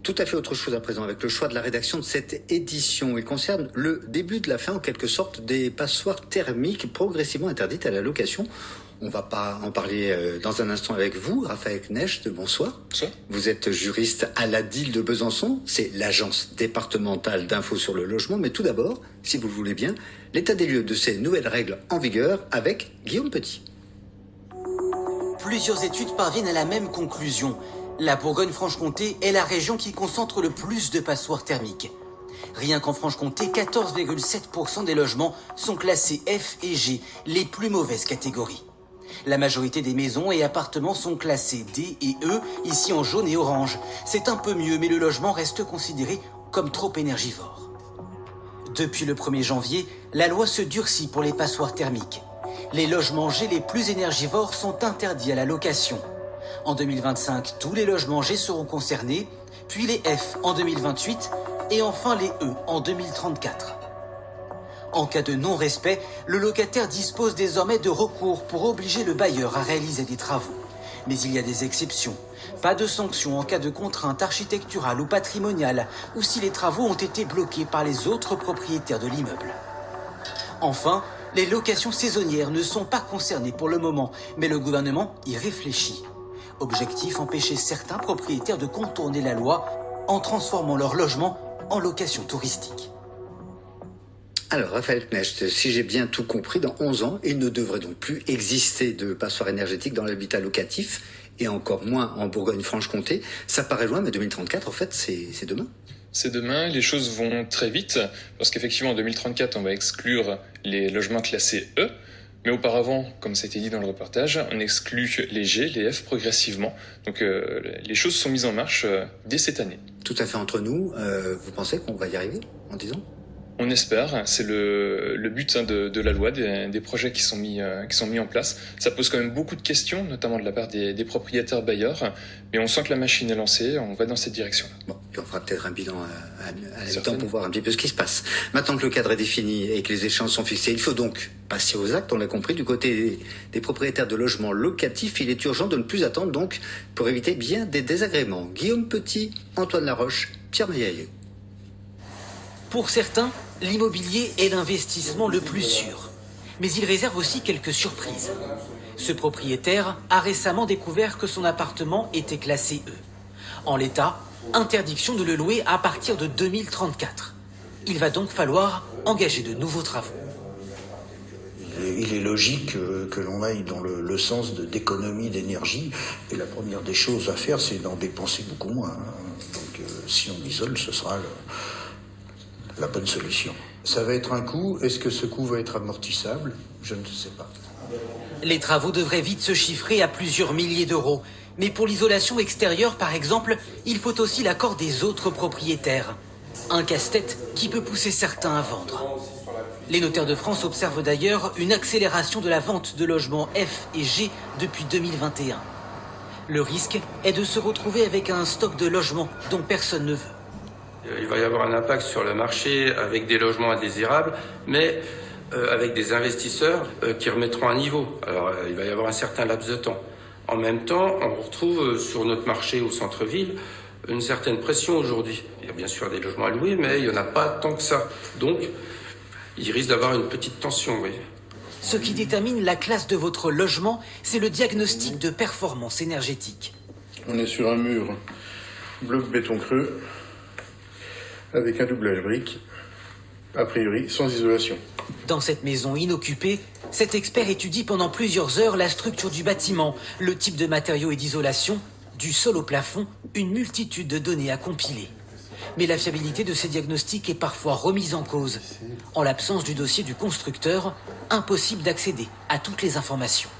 Tout à fait autre chose à présent avec le choix de la rédaction de cette édition. Il concerne le début de la fin en quelque sorte des passoires thermiques progressivement interdites à la location. On va pas en parler dans un instant avec vous, Raphaël Knecht, bonsoir. Bonsoir. Vous êtes juriste à l'ADIL de Besançon, c'est l'agence départementale d'info sur le logement. Mais tout d'abord, si vous le voulez bien, l'état des lieux de ces nouvelles règles en vigueur avec Guillaume Petit. Plusieurs études parviennent à la même conclusion. La Bourgogne-Franche-Comté est la région qui concentre le plus de passoires thermiques. Rien qu'en Franche-Comté, 14,7% des logements sont classés F et G, les plus mauvaises catégories. La majorité des maisons et appartements sont classés D et E, ici en jaune et orange. C'est un peu mieux, mais le logement reste considéré comme trop énergivore. Depuis le 1er janvier, la loi se durcit pour les passoires thermiques. Les logements G les plus énergivores sont interdits à la location. En 2025, tous les logements G seront concernés, puis les F en 2028 et enfin les E en 2034. En cas de non-respect, le locataire dispose désormais de recours pour obliger le bailleur à réaliser des travaux. Mais il y a des exceptions. Pas de sanctions en cas de contrainte architecturale ou patrimoniale ou si les travaux ont été bloqués par les autres propriétaires de l'immeuble. Enfin, les locations saisonnières ne sont pas concernées pour le moment, mais le gouvernement y réfléchit. Objectif, empêcher certains propriétaires de contourner la loi en transformant leur logement en location touristique. Alors, Raphaël Knecht, si j'ai bien tout compris, dans 11 ans, il ne devrait donc plus exister de passoires énergétiques dans l'habitat locatif, et encore moins en Bourgogne-Franche-Comté. Ça paraît loin, mais 2034, en fait, c'est demain. C'est demain, les choses vont très vite, parce qu'effectivement en 2034 on va exclure les logements classés E, mais auparavant, comme ça a été dit dans le reportage, on exclut les G, les F progressivement. Donc les choses sont mises en marche dès cette année. Tout à fait entre nous, vous pensez qu'on va y arriver en 10 ans ? On espère, c'est le but de la loi, des projets qui sont mis en place. Ça pose quand même beaucoup de questions, notamment de la part des propriétaires bailleurs, mais on sent que la machine est lancée, on va dans cette direction. Bon, puis on fera peut-être un bilan à la mi-temps pour voir un petit peu ce qui se passe. Maintenant que le cadre est défini et que les échéances sont fixées, il faut donc passer aux actes, on l'a compris, du côté des propriétaires de logements locatifs. Il est urgent de ne plus attendre donc pour éviter bien des désagréments. Guillaume Petit, Antoine Laroche, Pierre Maillailleux. Pour certains, l'immobilier est l'investissement le plus sûr. Mais il réserve aussi quelques surprises. Ce propriétaire a récemment découvert que son appartement était classé E. En l'état, interdiction de le louer à partir de 2034. Il va donc falloir engager de nouveaux travaux. Il est logique que l'on aille dans le sens d'économie d'énergie. Et la première des choses à faire, c'est d'en dépenser beaucoup moins. Donc si on isole, ce sera la bonne solution. Ça va être un coût. Est-ce que ce coût va être amortissable ? Je ne sais pas. Les travaux devraient vite se chiffrer à plusieurs milliers d'euros. Mais pour l'isolation extérieure, par exemple, il faut aussi l'accord des autres propriétaires. Un casse-tête qui peut pousser certains à vendre. Les notaires de France observent d'ailleurs une accélération de la vente de logements F et G depuis 2021. Le risque est de se retrouver avec un stock de logements dont personne ne veut. Il va y avoir un impact sur le marché avec des logements indésirables, mais avec des investisseurs qui remettront à niveau. Alors il va y avoir un certain laps de temps. En même temps, on retrouve sur notre marché au centre-ville une certaine pression aujourd'hui. Il y a bien sûr des logements à louer, mais il n'y en a pas tant que ça. Donc, il risque d'avoir une petite tension, oui. Ce qui détermine la classe de votre logement, c'est le diagnostic de performance énergétique. On est sur un mur bloc béton creux avec un doublage brique, a priori sans isolation. Dans cette maison inoccupée, cet expert étudie pendant plusieurs heures la structure du bâtiment, le type de matériaux et d'isolation, du sol au plafond, une multitude de données à compiler. Mais la fiabilité de ces diagnostics est parfois remise en cause. En l'absence du dossier du constructeur, impossible d'accéder à toutes les informations.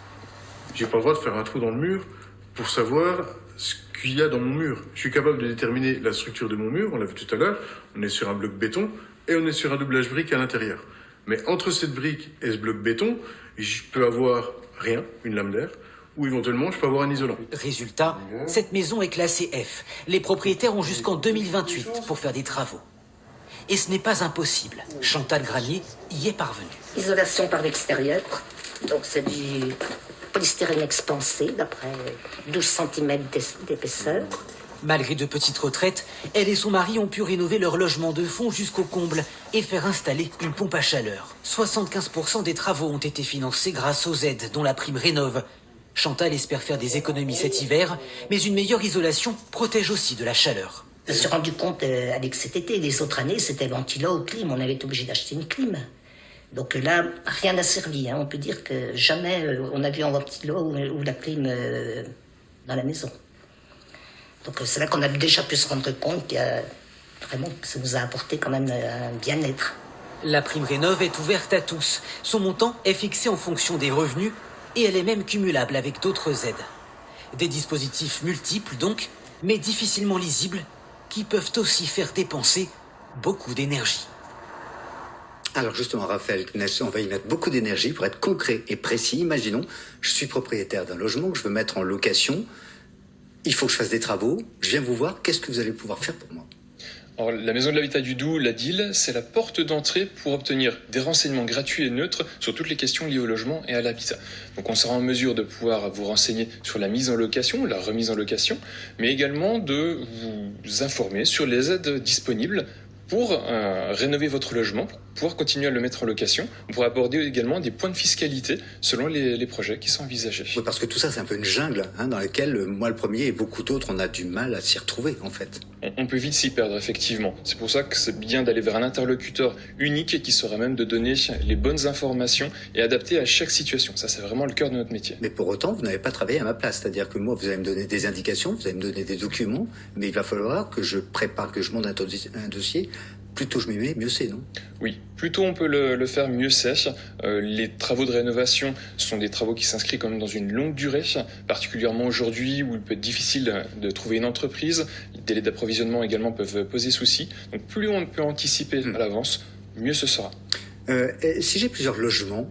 J'ai pas le droit de faire un trou dans le mur pour savoir ce qu'il y a dans mon mur. Je suis capable de déterminer la structure de mon mur, on l'a vu tout à l'heure, on est sur un bloc béton et on est sur un doublage brique à l'intérieur. Mais entre cette brique et ce bloc béton, je peux avoir rien, une lame d'air, ou éventuellement je peux avoir un isolant. Résultat, cette maison est classée F. Les propriétaires ont jusqu'en 2028 pour faire des travaux. Et ce n'est pas impossible. Chantal Granier y est parvenue. Isolation par l'extérieur, donc c'est du polystyrène expansé d'après 12 cm d'épaisseur. Malgré de petites retraites, elle et son mari ont pu rénover leur logement de fond jusqu'au comble et faire installer une pompe à chaleur. 75% des travaux ont été financés grâce aux aides, dont la prime Rénov'. Chantal espère faire des économies cet hiver, mais une meilleure isolation protège aussi de la chaleur. Je me suis rendu compte avec cet été, les autres années, c'était ventilo, clim, on avait été obligé d'acheter une clim. Donc là, rien n'a servi. Hein. On peut dire que jamais on a vu un ventilo ou la clim dans la maison. Donc c'est là qu'on a déjà pu se rendre compte qu'il y a vraiment, ça nous a apporté quand même un bien-être. La prime Rénov' est ouverte à tous. Son montant est fixé en fonction des revenus et elle est même cumulable avec d'autres aides. Des dispositifs multiples donc, mais difficilement lisibles, qui peuvent aussi faire dépenser beaucoup d'énergie. Alors justement, Raphaël Kness, on va y mettre beaucoup d'énergie pour être concret et précis. Imaginons, je suis propriétaire d'un logement que je veux mettre en location. Il faut que je fasse des travaux. Je viens vous voir. Qu'est-ce que vous allez pouvoir faire pour moi ? Alors, la Maison de l'Habitat du Doubs, la DIL, c'est la porte d'entrée pour obtenir des renseignements gratuits et neutres sur toutes les questions liées au logement et à l'habitat. Donc on sera en mesure de pouvoir vous renseigner sur la mise en location, la remise en location, mais également de vous informer sur les aides disponibles pour rénover votre logement, pour pouvoir continuer à le mettre en location. On pourra aborder également des points de fiscalité selon les projets qui sont envisagés. Oui, parce que tout ça, c'est un peu une jungle dans laquelle moi, le premier et beaucoup d'autres, on a du mal à s'y retrouver, en fait. On peut vite s'y perdre, effectivement. C'est pour ça que c'est bien d'aller vers un interlocuteur unique et qui sera même de donner les bonnes informations et adaptées à chaque situation. Ça, c'est vraiment le cœur de notre métier. Mais pour autant, vous n'avez pas travaillé à ma place. C'est-à-dire que moi, vous allez me donner des indications, vous allez me donner des documents, mais il va falloir que je prépare, que je monte un dossier. Plus tôt je m'y mets, mieux c'est, non ? Oui, plus tôt on peut le faire, mieux c'est. Les travaux de rénovation sont des travaux qui s'inscrivent quand même dans une longue durée, particulièrement aujourd'hui où il peut être difficile de trouver une entreprise. Les délais d'approvisionnement également peuvent poser souci. Donc plus on peut anticiper à l'avance, mieux ce sera. Si j'ai plusieurs logements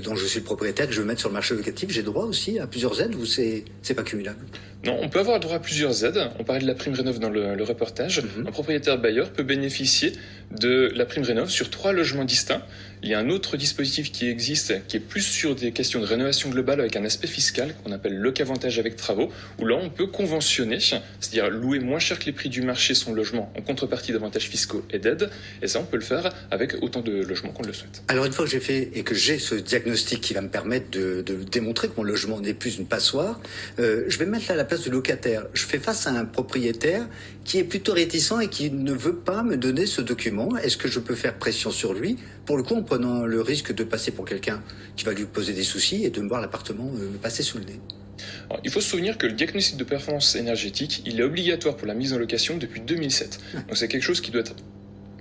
dont je suis le propriétaire, que je veux mettre sur le marché locatif, j'ai droit aussi à plusieurs aides ou c'est pas cumulable ? Non, on peut avoir droit à plusieurs aides. On parlait de la prime Rénov' dans le reportage. Un propriétaire bailleur peut bénéficier de la prime Rénov' sur 3 logements distincts. Il y a un autre dispositif qui existe, qui est plus sur des questions de rénovation globale avec un aspect fiscal, qu'on appelle locavantage avec travaux, où là on peut conventionner, c'est-à-dire louer moins cher que les prix du marché son logement en contrepartie d'avantages fiscaux et d'aides. Et ça, on peut le faire avec autant de logements qu'on le souhaite. Alors une fois que j'ai fait et que j'ai ce diagnostic qui va me permettre de démontrer que mon logement n'est plus une passoire, je vais me mettre à la place du locataire. Je fais face à un propriétaire qui est plutôt réticent et qui ne veut pas me donner ce document. Est-ce que je peux faire pression sur lui, pour le coup en prenant le risque de passer pour quelqu'un qui va lui poser des soucis et de me voir l'appartement me passer sous le nez ? Alors, il faut se souvenir que le diagnostic de performance énergétique, il est obligatoire pour la mise en location depuis 2007. Donc c'est quelque chose qui doit être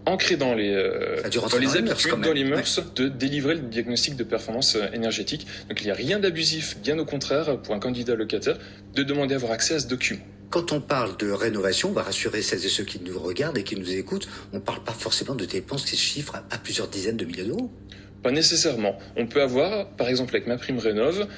ancré dans les habitudes, dans les mœurs, de délivrer le diagnostic de performance énergétique. Donc il n'y a rien d'abusif, bien au contraire, pour un candidat locataire, de demander à avoir accès à ce document. Quand on parle de rénovation, on va rassurer celles et ceux qui nous regardent et qui nous écoutent, on ne parle pas forcément de dépenses qui se chiffrent à plusieurs dizaines de milliers d'euros. Pas nécessairement. On peut avoir, par exemple avec ma prime Rénov',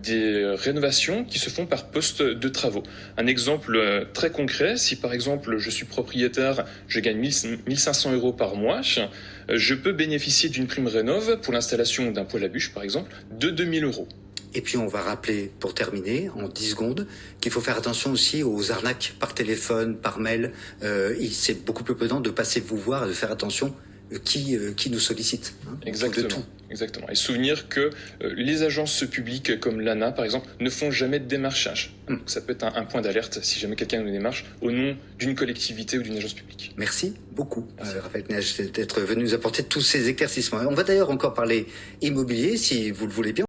des rénovations qui se font par poste de travaux. Un exemple très concret, si par exemple je suis propriétaire, je gagne 1500 € par mois, je peux bénéficier d'une prime Rénov' pour l'installation d'un poêle à bûche par exemple de 2000 €. Et puis on va rappeler, pour terminer, en 10 secondes, qu'il faut faire attention aussi aux arnaques par téléphone, par mail. C'est beaucoup plus prudent de passer vous voir et de faire attention qui nous sollicite. Exactement. Exactement. Et souvenir que les agences publiques comme l'ANA, par exemple, ne font jamais de démarchage. Donc ça peut être un point d'alerte si jamais quelqu'un nous démarche au nom d'une collectivité ou d'une agence publique. Merci beaucoup, Raphaël Kness, d'être venu nous apporter tous ces éclaircissements. On va d'ailleurs encore parler immobilier, si vous le voulez bien.